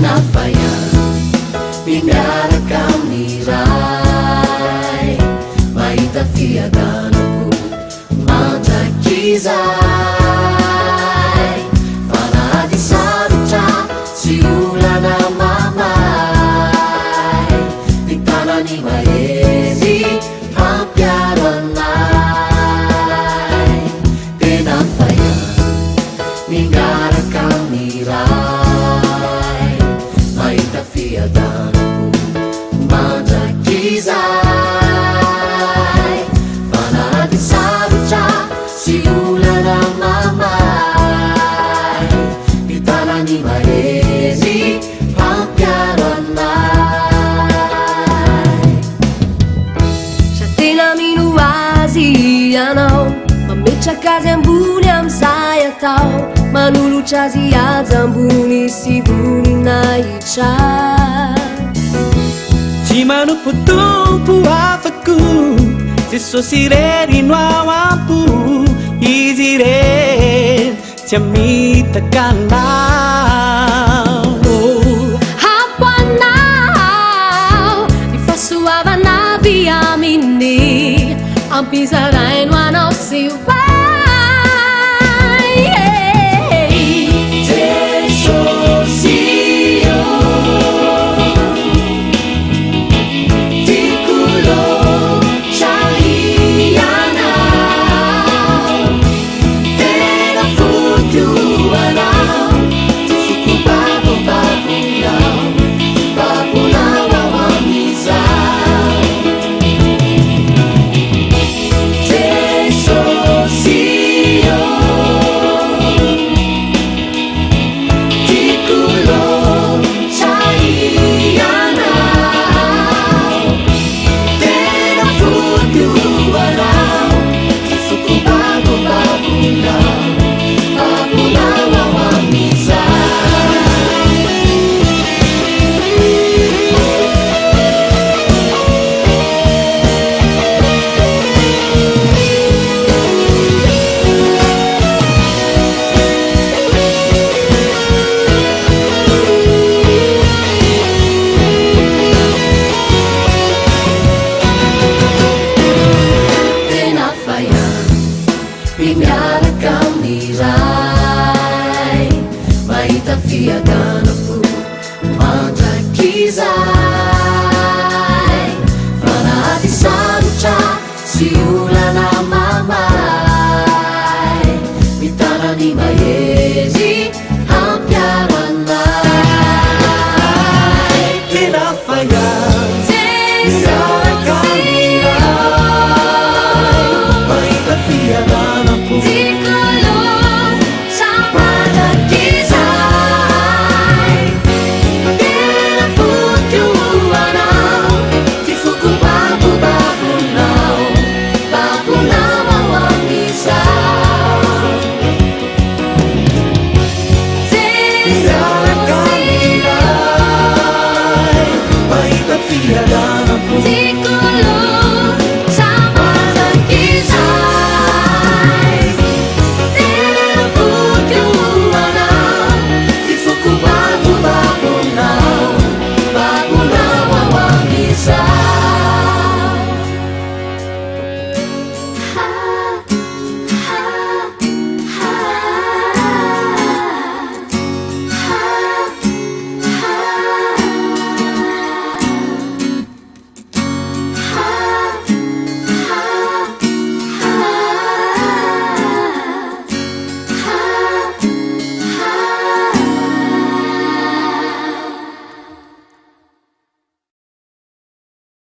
Pinapayang pindarakam nirai maitafiadan aku manjakizai Fana di saruca siula na mamai di tanah ni maezi hampiaran lai Pinapayang pindarakam nirai maitafiadan aku manjakizai Fana di saruca siula na mamai di tanah ni maezi hampiaran lai Sa tena minuazy ianao mametraka azy ambony amy zay atao manolotra azy azy ambony sy voninahitra Tsy manompo tompo afako Jesosy irery no ao ampo Izy irery tsy amitaka anahy